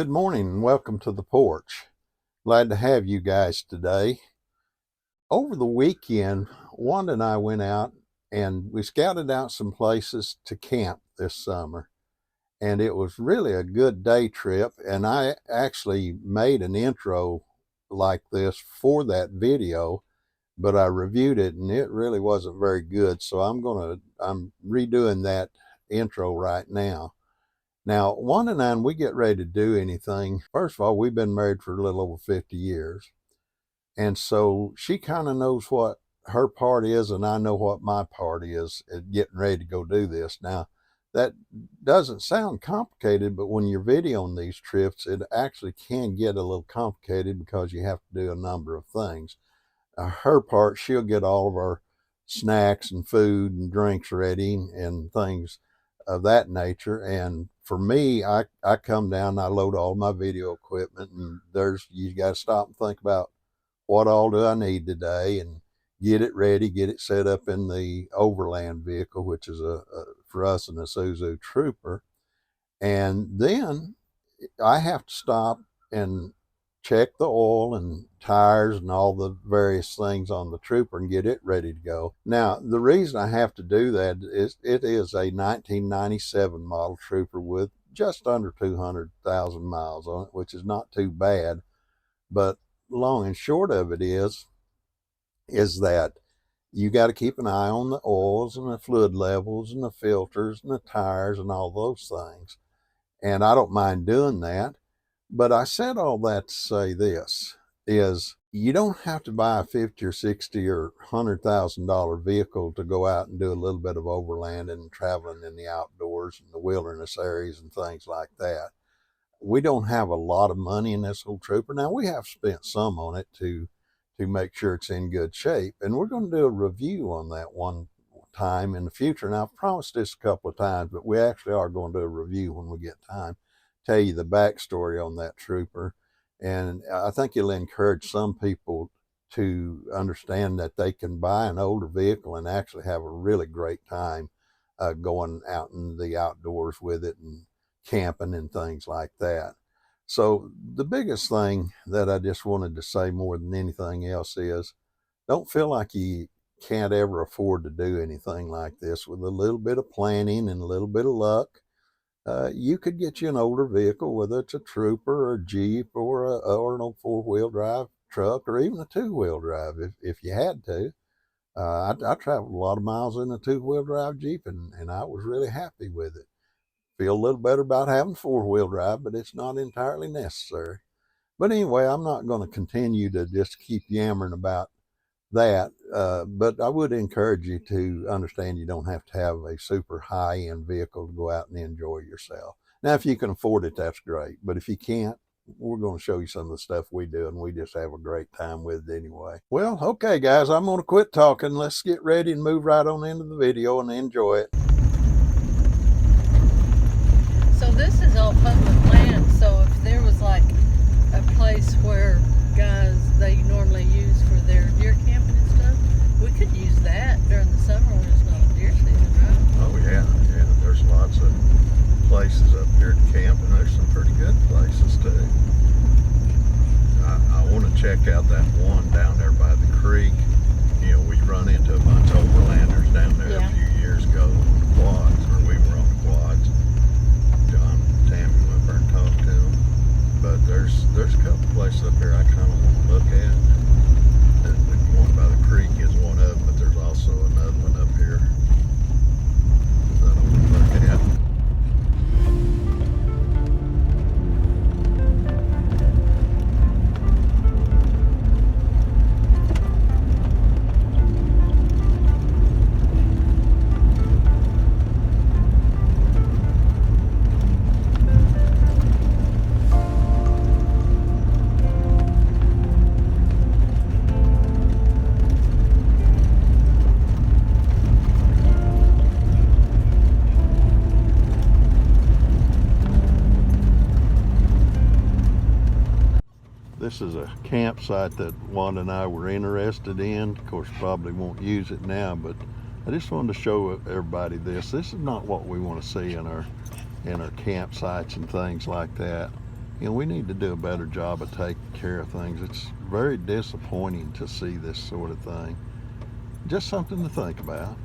Good morning and welcome to the porch. Glad to have you guys today. Over the weekend, Wanda and I went out and we scouted out some places to camp this summer. And it was really a good day trip. And I actually made an intro like this for that video, but I reviewed it and it really wasn't very good. So I'm redoing that intro right now. Now, Wanda and I, when we get ready to do anything, first of all, we've been married for a little over 50 years. And so she kind of knows what her part is, and I know what my part is at getting ready to go do this. Now, that doesn't sound complicated, but when you're videoing these trips, it actually can get a little complicated because you have to do a number of things. Her part, she'll get all of our snacks and food and drinks ready and things of that nature. And for me, I come down and I load all my video equipment, and you got to stop and think about what all do I need today and get it ready, get it set up in the overland vehicle, which is for us an Isuzu Trooper. And then I have to stop and check the oil and tires and all the various things on the Trooper and get it ready to go. Now, the reason I have to do that is it is a 1997 model Trooper with just under 200,000 miles on it, which is not too bad. But long and short of it is that you got to keep an eye on the oils and the fluid levels and the filters and the tires and all those things. And I don't mind doing that. But I said all that to say this is you don't have to buy a 50 or 60 or $100,000 vehicle to go out and do a little bit of overland and traveling in the outdoors and the wilderness areas and things like that. We don't have a lot of money in this old Trooper. Now, we have spent some on it to make sure it's in good shape. And we're going to do a review on that one time in the future. Now, I've promised this a couple of times, but we actually are going to do a review when we get time. Tell you the backstory on that Trooper. And I think it'll encourage some people to understand that they can buy an older vehicle and actually have a really great time going out in the outdoors with it and camping and things like that. So the biggest thing that I just wanted to say more than anything else is don't feel like you can't ever afford to do anything like this. With a little bit of planning and a little bit of luck, you could get you an older vehicle, whether it's a Trooper or a Jeep or an old four-wheel drive truck or even a two-wheel drive if you had to. I traveled a lot of miles in a two-wheel drive Jeep and I was really happy with it. Feel a little better about having four-wheel drive, but it's not entirely necessary. But anyway, I'm not going to continue to just keep yammering about that, but I would encourage you to understand you don't have to have a super high-end vehicle to go out and enjoy yourself. Now, if you can afford it, that's great. But if you can't, we're going to show you some of the stuff we do, and we just have a great time with it anyway. Well, okay, guys, I'm going to quit talking. Let's get ready and move right on into the video and enjoy it. So this is all public land, so if there was like a place where guys they normally use for their deer camping and stuff, we could use that during the summer when it's not deer season, right? Oh yeah, there's lots of places up here to camp, and there's some pretty good places too. I want to check out that one down there by the creek. You know, we run into a bunch of overlanders down there a few years ago on the quads, or we were on the quads. John and Tammy went there and talked to them. But there's a couple places up here I kind of want to look at. And the one by the creek is one of them, but there's also another one up here that I want to look at. This is a campsite that Wanda and I were interested in. Of course, probably won't use it now, but I just wanted to show everybody this. This is not what we want to see in our campsites and things like that. We need to do a better job of taking care of things. It's very disappointing to see this sort of thing. Just something to think about.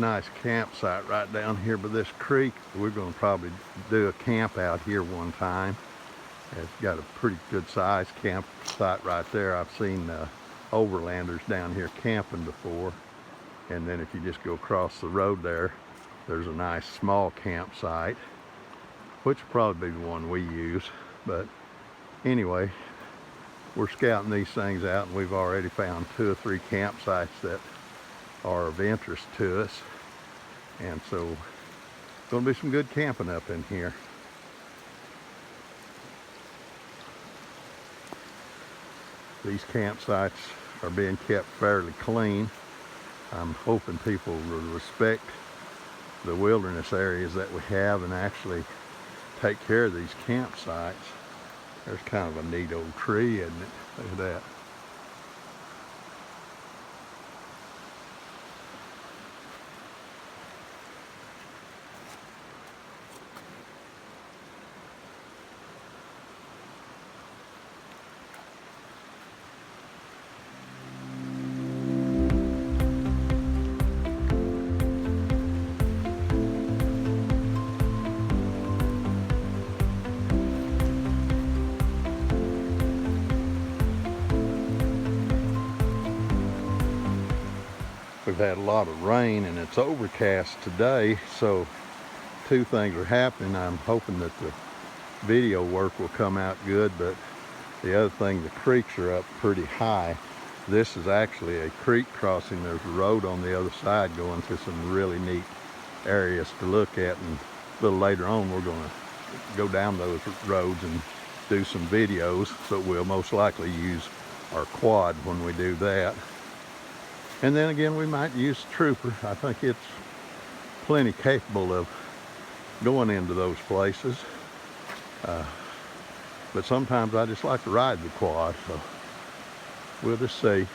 nice campsite right down here by this creek. We're going to probably do a camp out here one time. It's got a pretty good sized campsite right there. I've seen overlanders down here camping before. And then if you just go across the road there, there's a nice small campsite, which will probably be the one we use. But anyway, we're scouting these things out, and we've already found 2 or 3 campsites that are of interest to us. And so going to be some good camping up in here. These campsites are being kept fairly clean. I'm hoping people will respect the wilderness areas that we have and actually take care of these campsites. There's kind of a neat old tree, isn't it? Look at that. We've had a lot of rain and it's overcast today, so 2 things are happening. I'm hoping that the video work will come out good, but the other thing, the creeks are up pretty high. This is actually a creek crossing. There's a road on the other side going to some really neat areas to look at, and a little later on we're going to go down those roads and do some videos, but we'll most likely use our quad when we do that. And then again, we might use Trooper. I think it's plenty capable of going into those places. But sometimes I just like to ride the quad, so we'll just see.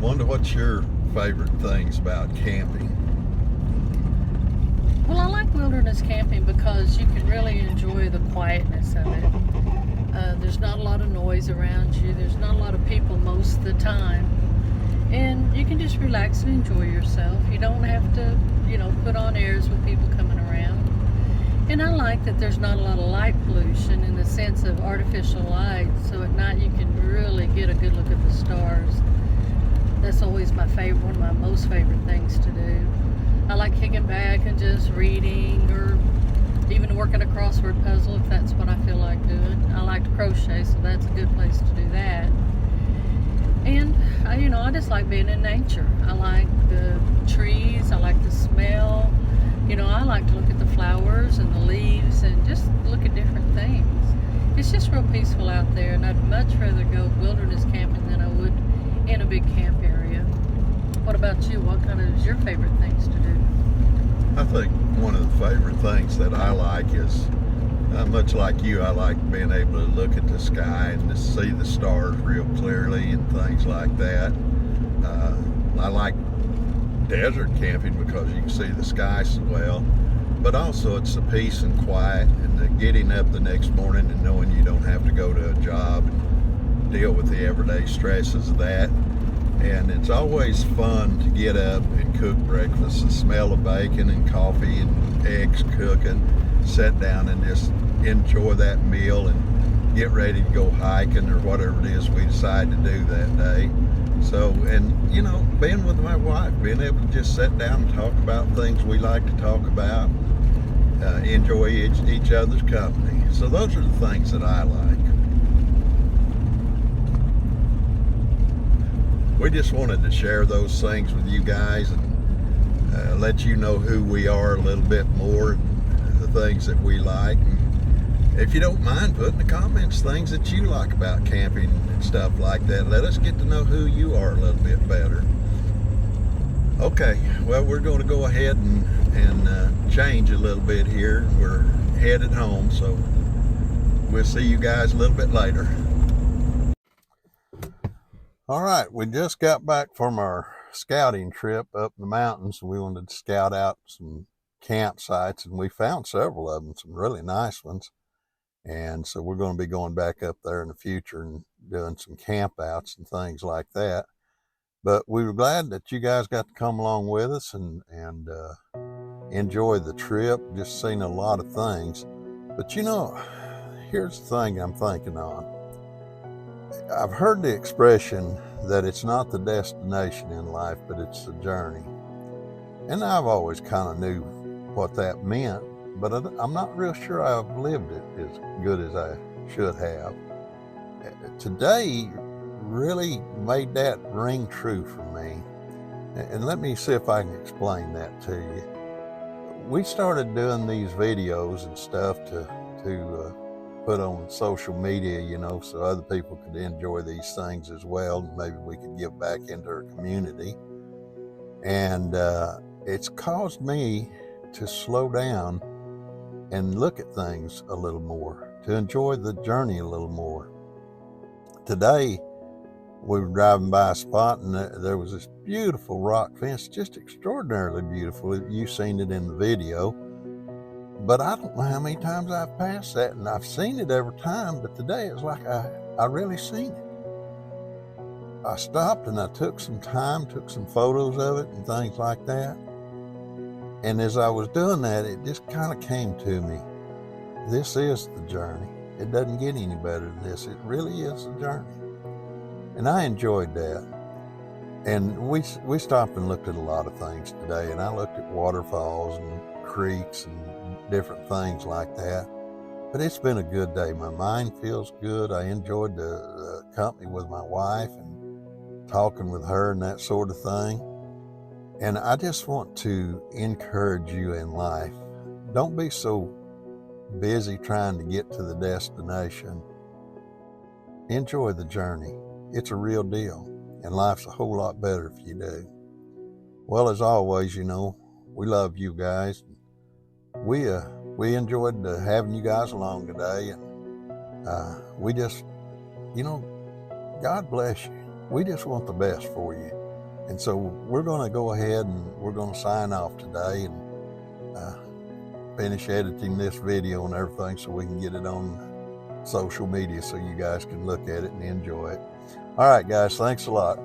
Wonder what's your favorite things about camping? Well, I like wilderness camping because you can really enjoy the quietness of it. There's not a lot of noise around you. There's not a lot of people most of the time. And you can just relax and enjoy yourself. You don't have to, put on airs with people coming around. And I like that there's not a lot of light pollution in the sense of artificial light. So at night you can really get a good look at the stars. That's always my favorite, one of my most favorite things to do. I like kicking back and just reading, or even working a crossword puzzle if that's what I feel like doing. I like to crochet, so that's a good place to do that. And I just like being in nature. I like the trees. I like the smell. I like to look at the flowers and the leaves and just look at different things. It's just real peaceful out there, and I'd much rather go wilderness camping than I would in a big camp area. What about you? What kind of is your favorite things to do? I think one of the favorite things that I like is, much like you, I like being able to look at the sky and to see the stars real clearly and things like that. I like desert camping because you can see the sky so well, but also it's the peace and quiet and the getting up the next morning and knowing you don't have to go to a job and deal with the everyday stresses of that. And it's always fun to get up and cook breakfast. The smell of bacon and coffee and eggs cooking, sit down and just enjoy that meal and get ready to go hiking or whatever it is we decide to do that day. So, and being with my wife, being able to just sit down and talk about things we like to talk about, enjoy each other's company. So those are the things that I like. We just wanted to share those things with you guys and let you know who we are a little bit more and the things that we like. And if you don't mind, put in the comments things that you like about camping and stuff like that. Let us get to know who you are a little bit better. Okay, well, we're going to go ahead and change a little bit here. We're headed home, so we'll see you guys a little bit later. All right, we just got back from our scouting trip up the mountains. We wanted to scout out some campsites, and we found several of them, some really nice ones. And so we're going to be going back up there in the future and doing some camp outs and things like that. But we were glad that you guys got to come along with us and enjoy the trip, just seen a lot of things. But here's the thing I'm thinking on. I've heard the expression that it's not the destination in life, but it's the journey. And I've always kind of knew what that meant, but I'm not real sure I've lived it as good as I should have. Today really made that ring true for me. And let me see if I can explain that to you. We started doing these videos and stuff to put on social media, so other people could enjoy these things as well. And maybe we could give back into our community. And it's caused me to slow down and look at things a little more, to enjoy the journey a little more. Today, we were driving by a spot and there was this beautiful rock fence, just extraordinarily beautiful. You've seen it in the video. But I don't know how many times I've passed that, and I've seen it every time, but today it's like I really seen it. I stopped and I took some time, took some photos of it and things like that. And as I was doing that, it just kind of came to me. This is the journey. It doesn't get any better than this. It really is the journey. And I enjoyed that. And we stopped and looked at a lot of things today, and I looked at waterfalls and creeks and different things like that. But it's been a good day. My mind feels good. I enjoyed the company with my wife and talking with her and that sort of thing. And I just want to encourage you in life. Don't be so busy trying to get to the destination. Enjoy the journey. It's a real deal. And life's a whole lot better if you do. Well, as always, we love you guys. We enjoyed having you guys along today, and we just, God bless you. We just want the best for you, and so we're going to go ahead and we're going to sign off today and finish editing this video and everything so we can get it on social media so you guys can look at it and enjoy it. All right, guys, thanks a lot.